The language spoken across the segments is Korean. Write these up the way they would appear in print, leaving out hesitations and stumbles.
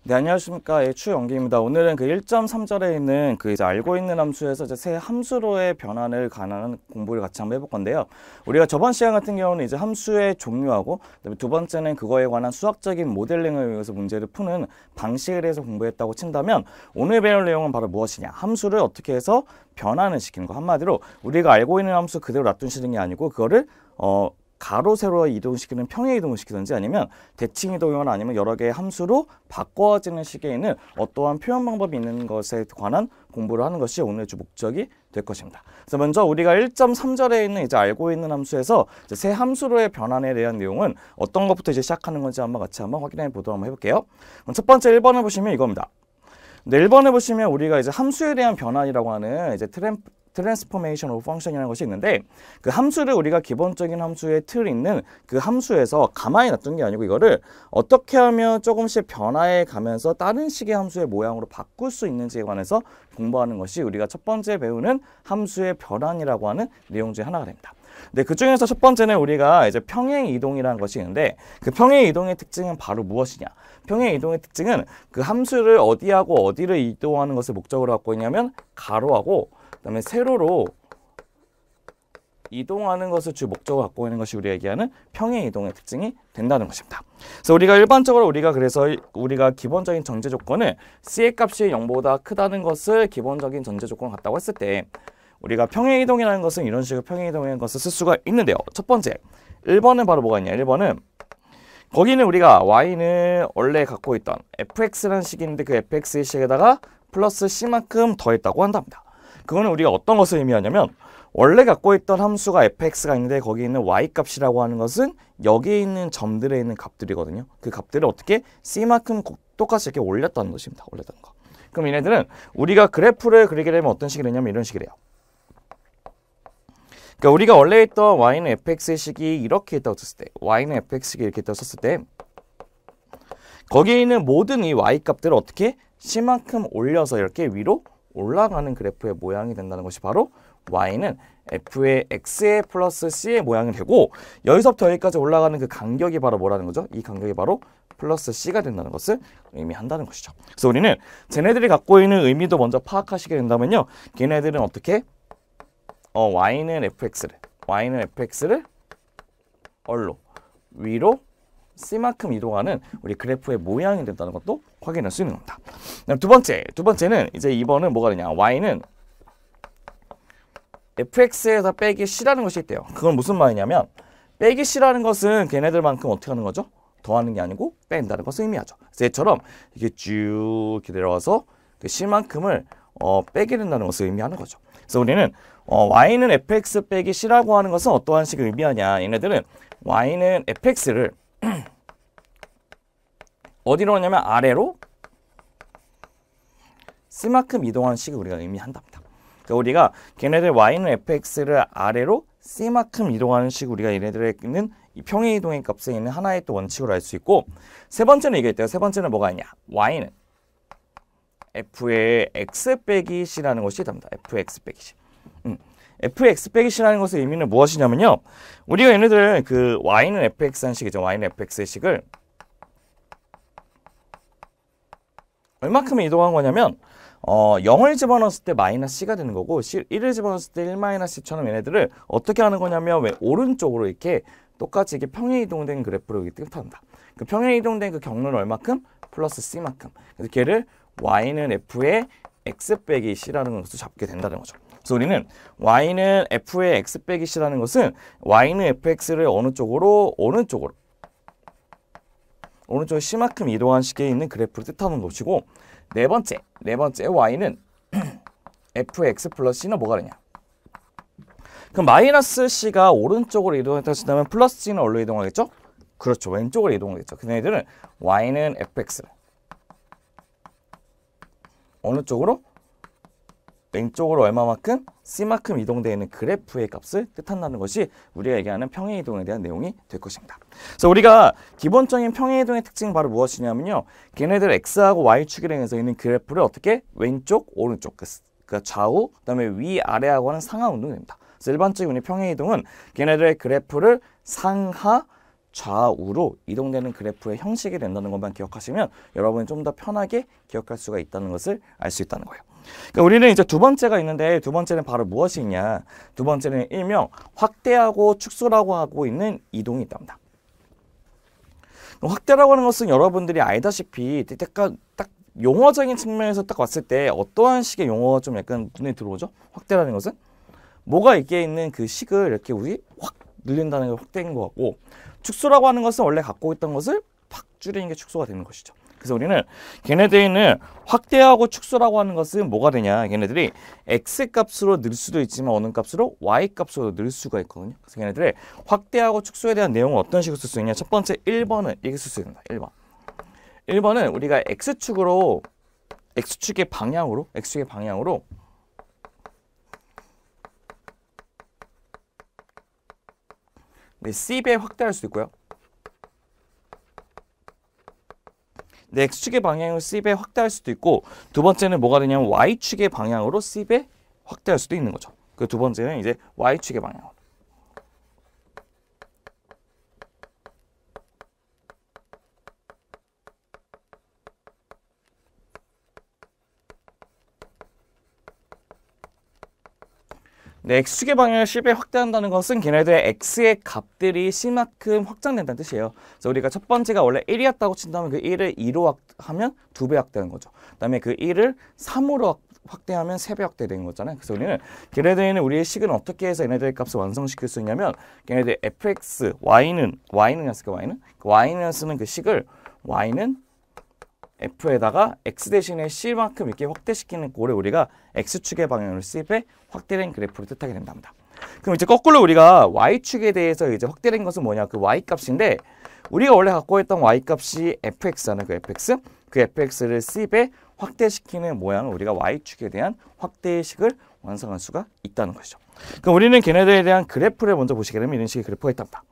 네, 안녕하십니까. 예, 추영기입니다. 오늘은 그 1.3절에 있는 그 이제 알고 있는 함수에서 이제 새 함수로의 변환을 관한 공부를 같이 한번 해볼 건데요. 우리가 저번 시간 같은 경우는 이제 함수의 종류하고, 그다음에 두 번째는 그거에 관한 수학적인 모델링을 위해서 문제를 푸는 방식에 대해서 공부했다고 친다면, 오늘 배울 내용은 바로 무엇이냐? 함수를 어떻게 해서 변환을 시키는 거. 한마디로 우리가 알고 있는 함수 그대로 놔두시는 게 아니고, 그거를 가로, 세로로 이동시키는 평행 이동을 시키든지 아니면 대칭 이동이거나 아니면 여러 개의 함수로 바꿔지는 식에 있는 어떠한 표현 방법이 있는 것에 관한 공부를 하는 것이 오늘 주 목적이 될 것입니다. 그래서 먼저 우리가 1.3절에 있는 이제 알고 있는 함수에서 이제 새 함수로의 변환에 대한 내용은 어떤 것부터 이제 시작하는 건지 같이 한번 확인해 보도록 한번 해볼게요. 그럼 첫 번째 1번을 보시면 이겁니다. 네, 1번을 보시면 우리가 이제 함수에 대한 변환이라고 하는 이제 트랜스포메이션 오브 펑션이라는 것이 있는데, 그 함수를 우리가 기본적인 함수의 틀 있는 그 함수에서 가만히 놔둔 게 아니고 이거를 어떻게 하면 조금씩 변화해 가면서 다른 식의 함수의 모양으로 바꿀 수 있는지에 관해서 공부하는 것이 우리가 첫 번째 배우는 함수의 변환이라고 하는 내용 중에 하나가 됩니다. 네, 그 중에서 첫 번째는 우리가 이제 평행 이동이라는 것이 있는데, 그 평행 이동의 특징은 바로 무엇이냐? 평행 이동의 특징은 그 함수를 어디하고 어디를 이동하는 것을 목적으로 갖고 있냐면 가로하고 그다음에 세로로 이동하는 것을 주 목적으로 갖고 있는 것이 우리가 얘기하는 평행 이동의 특징이 된다는 것입니다. 그래서 우리가 일반적으로 우리가 기본적인 전제 조건을 c의 값이 0보다 크다는 것을 기본적인 전제 조건을 갖다고 했을 때, 우리가 평행 이동이라는 것은 이런 식으로 평행 이동이라는 것을 쓸 수가 있는데요. 첫 번째, 1번은 바로 뭐가 있냐? 1번은 거기는 우리가 y는 원래 갖고 있던 fx라는 식인데 그 fx의 식에다가 플러스 c만큼 더했다고 한답니다. 그거는 우리가 어떤 것을 의미하냐면, 원래 갖고 있던 함수가 fx가 있는데 거기 있는 y값이라고 하는 것은 여기에 있는 점들에 있는 값들이거든요. 그 값들을 어떻게 c만큼 똑같이 이렇게 올렸다는 것입니다. 올렸다는 거. 그럼 얘네들은 우리가 그래프를 그리게 되면 어떤 식이 되냐면 이런 식이래요. 그러니까 우리가 원래 있던 y는 fx의 식이 이렇게 있다고 썼을 때, y는 fx식이 이렇게 있다고 썼을 때, 거기에 있는 모든 이 y값들을 어떻게 c만큼 올려서 이렇게 위로 올라가는 그래프의 모양이 된다는 것이 바로 y는 f의 x의 플러스 c의 모양이 되고, 여기서부터 여기까지 올라가는 그 간격이 바로 뭐라는 거죠? 이 간격이 바로 플러스 c가 된다는 것을 의미한다는 것이죠. 그래서 우리는 쟤네들이 갖고 있는 의미도 먼저 파악하시게 된다면요, 걔네들은 어떻게 y는 fx를 얼로 위로 c만큼 이동하는 우리 그래프의 모양이 된다는 것도 확인할 수 있는 겁니다. 두 번째는 이제 2번은 뭐가 되냐? y는 fx에서 빼기 c라는 것이 있대요. 그건 무슨 말이냐면, 빼기 c라는 것은 걔네들만큼 어떻게 하는 거죠? 더하는 게 아니고 뺀다는 것을 의미하죠. 그래서 얘처럼 이게 쭉 이렇게 내려와서 그 c만큼을 빼게 된다는 것을 의미하는 거죠. 그래서 우리는 y는 fx 빼기 c라고 하는 것은 어떠한 식을 의미하냐? 얘네들은 y는 fx를 어디로 하냐면 아래로 c만큼 이동하는 식을 우리가 의미한답니다. 그러니까 우리가 걔네들 y는 fx를 아래로 c만큼 이동하는 식을 우리가 얘네들에 있는 이 평행 이동의 값에 있는 하나의 또 원칙으로 알 수 있고, 세 번째는 이게 있대요. 세 번째는 뭐가 있냐? y는 f의 x 빼기 c라는 것이 답니다. f의 x 빼기 c. f의 x 빼기 c라는 것의 의미는 무엇이냐면요, 우리가 얘네들 그 y는 fx라는 식이죠. y는 fx의 식을 얼마큼 이동한 거냐면 0을 집어넣었을 때 마이너스 c가 되는 거고, 1을 집어넣었을 때 1 마이너스 c처럼 얘네들을 어떻게 하는 거냐면 왜 오른쪽으로 이렇게 똑같이 이렇게 평행 이동된 그래프로 이렇게 뜻한다. 그 평행 이동된 그 경로는 얼마큼? 플러스 c만큼. 그래서 걔를 y는 f의 x 빼기 c라는 것을 잡게 된다는 거죠. 그래서 우리는 y는 f의 x 빼기 c라는 것은 y는 fx를 어느 쪽으로? 오른쪽으로 c만큼 이동한 식에 있는 그래프를 뜻하는 것이고, 네 번째 y는 f의 x 플러스 c는 뭐가 되냐? 그럼 마이너스 c가 오른쪽으로 이동했다 치면 플러스 c는 어디로 이동하겠죠? 그렇죠, 왼쪽으로 이동하겠죠. 그네들은 y는 fx를 어느 쪽으로? 왼쪽으로 얼마만큼? c만큼 이동되어 있는 그래프의 값을 뜻한다는 것이 우리가 얘기하는 평행 이동에 대한 내용이 될 것입니다. 그래서 우리가 기본적인 평행 이동의 특징은 바로 무엇이냐면요, 걔네들 x하고 y축이라 해서 있는 그래프를 어떻게? 왼쪽, 오른쪽, 그러니까 좌우, 그다음에 위, 아래하고 하는 상하 운동입니다. 그래서 일반적인 우리 평행 이동은 걔네들의 그래프를 상하, 좌우로 이동되는 그래프의 형식이 된다는 것만 기억하시면 여러분이 좀 더 편하게 기억할 수가 있다는 것을 알 수 있다는 거예요. 그러니까 우리는 이제 두 번째가 있는데 두 번째는 바로 무엇이 있냐? 두 번째는 일명 확대하고 축소라고 하고 있는 이동이 있답니다. 확대라고 하는 것은 여러분들이 알다시피 딱 용어적인 측면에서 딱 왔을 때 어떠한 식의 용어가 좀 약간 눈에 들어오죠? 확대라는 것은 뭐가 있게 있는 그 식을 이렇게 우리 확 늘린다는 게 확대인 것 같고, 축소라고 하는 것은 원래 갖고 있던 것을 팍 줄이는 게 축소가 되는 것이죠. 그래서 우리는 걔네들이 있는 확대하고 축소라고 하는 것은 뭐가 되냐? 걔네들이 x 값으로 늘 수도 있지만 어느 값으로 y 값으로 늘 수가 있거든요. 그래서 걔네들의 확대하고 축소에 대한 내용은 어떤 식으로 쓸 수 있냐? 첫 번째 1번은 이렇게 쓸 수 있습니다. 1번은 우리가 x축의 방향으로 네, C배 확대할 수도 있고요. 네, X축의 방향으로 C배 확대할 수도 있고, 두 번째는 뭐가 되냐면 Y축의 방향으로 C배 확대할 수도 있는 거죠. 그 두 번째는 이제 Y축의 방향으로. 네, X축의 방향을 C배 확대한다는 것은 걔네들의 X의 값들이 C만큼 확장된다는 뜻이에요. 그래서 우리가 첫 번째가 원래 1이었다고 친다면 그 1을 2로 하면 2배 확대하는 거죠. 그 다음에 그 1을 3으로 확대하면 3배 확대되는 거잖아요. 그래서 우리는 걔네들은 우리의 식은 어떻게 해서 얘네들의 값을 완성시킬 수 있냐면 걔네들 fx, y는 쓰는 그 식을 y는 f에다가 x 대신에 c만큼 이렇게 확대시키는 꼴을 우리가 x축의 방향으로 c배 확대된 그래프를 뜻하게 된답니다. 그럼 이제 거꾸로 우리가 y축에 대해서 이제 확대된 것은 뭐냐? 그 y값인데 우리가 원래 갖고 있던 y값이 fx잖아요. 그 fx를 c배 확대시키는 모양을 우리가 y축에 대한 확대의 식을 완성할 수가 있다는 것이죠. 그럼 우리는 걔네들에 대한 그래프를 먼저 보시게 되면 이런 식의 그래프가 있답니다.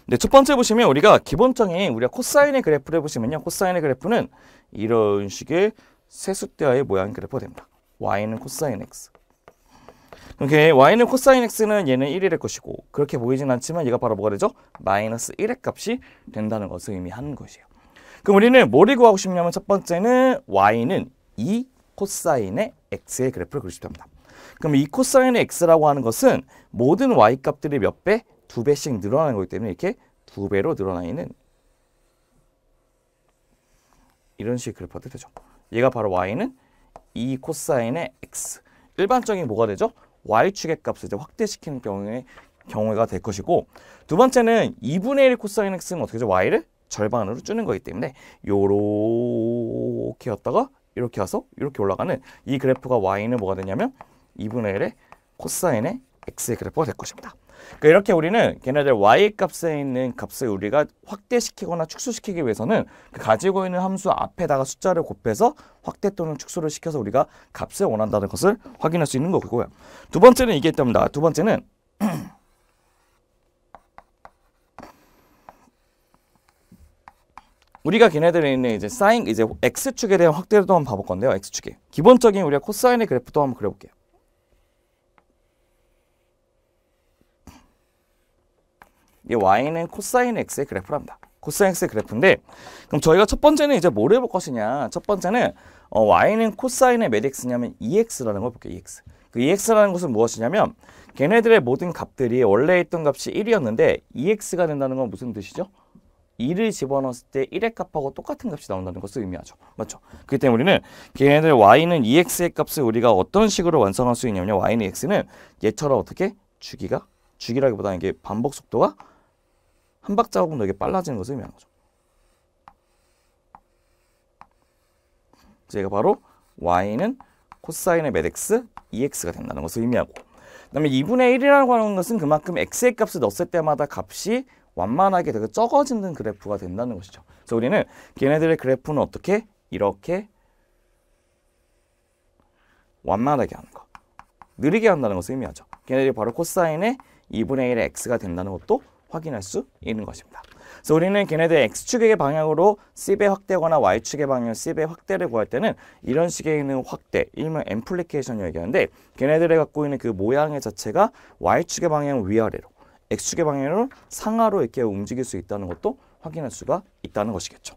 네, 첫 번째 보시면 우리가 기본적인 우리가 코사인의 그래프를 보시면요. 코사인의 그래프는 이런 식의 세숫대와의 모양 그래프가 됩니다. y는 코사인 x. 이렇게 y는 코사인 x는 얘는 1이 될 것이고 그렇게 보이진 않지만 얘가 바로 뭐가 되죠? 마이너스 1의 값이 된다는 것을 의미하는 것이에요. 그럼 우리는 뭐를 구하고 싶냐면 첫 번째는 y는 2 코사인의 x의 그래프를 그리고 싶답니다. 그럼 이 코사인의 x라고 하는 것은 모든 y 값들이 몇 배? 2배씩 늘어나는 거기 때문에 이렇게 2배로 늘어나 있는 이런 식의 그래프가 되죠. 얘가 바로 y는 2 코사인의 x. 일반적인 뭐가 되죠? y축의 값을 이제 확대시키는 경우가 될 것이고, 두 번째는 2분의 1 코사인 x는 어떻게 되죠? y를 절반으로 줄는 거기 때문에 요렇게 왔다가 이렇게 와서 이렇게 올라가는 이 그래프가 y는 뭐가 되냐면 2분의 1의 코사인의 x의 그래프가 될 것입니다. 그러니까 이렇게 우리는 걔네들 y 값에 있는 값을 우리가 확대시키거나 축소시키기 위해서는 그 가지고 있는 함수 앞에다가 숫자를 곱해서 확대 또는 축소를 시켜서 우리가 값을 원한다는 것을 확인할 수 있는 거고요. 두 번째는 이게 있답니다. 두 번째는 우리가 걔네들에 있는 이제 x축에 대한 확대를 또 한번 봐볼 건데요. x축에 기본적인 우리가 코사인의 그래프도 한번 그려볼게요. 이 y는 코사인 x의 그래프랍니다. 코사인 x의 그래프인데, 그럼 저희가 첫 번째는 이제 뭘 해볼 것이냐? 첫 번째는 y는 코사인의 몇 x냐면 2x라는 걸 볼게요. 2x. 그 2x라는 것은 무엇이냐면 걔네들의 모든 값들이 원래 있던 값이 1이었는데 2x가 된다는 건 무슨 뜻이죠? 2를 집어넣었을 때 1의 값하고 똑같은 값이 나온다는 것을 의미하죠. 맞죠? 그렇기 때문에 우리는 걔네들 y는 2x의 값을 우리가 어떤 식으로 완성할 수 있냐면 y는 x는 얘처럼 어떻게 주기라기보다는 이게 반복 속도가 한 박자하고 되게 빨라지는 것을 의미하는 거죠. 제가 바로 y는 코사인의 몇 x, 2x가 된다는 것을 의미하고, 그 다음에 2분의 1이라고 하는 것은 그만큼 x의 값을 넣었을 때마다 값이 완만하게 되게 적어지는 그래프가 된다는 것이죠. 그래서 우리는 걔네들의 그래프는 어떻게? 이렇게 완만하게 하는 거, 느리게 한다는 것을 의미하죠. 걔네들이 바로 코사인의 2분의 1의 x가 된다는 것도 확인할 수 있는 것입니다. 그래서 우리는 걔네들 x축의 방향으로 C배 확대하거나 y축의 방향 C배 확대를 구할 때는 이런 식의 있는 확대, 일명 앰플리케이션을 얘기하는데 걔네들이 갖고 있는 그 모양의 자체가 y축의 방향 위아래로, x축의 방향으로 상하로 이렇게 움직일 수 있다는 것도 확인할 수가 있다는 것이겠죠.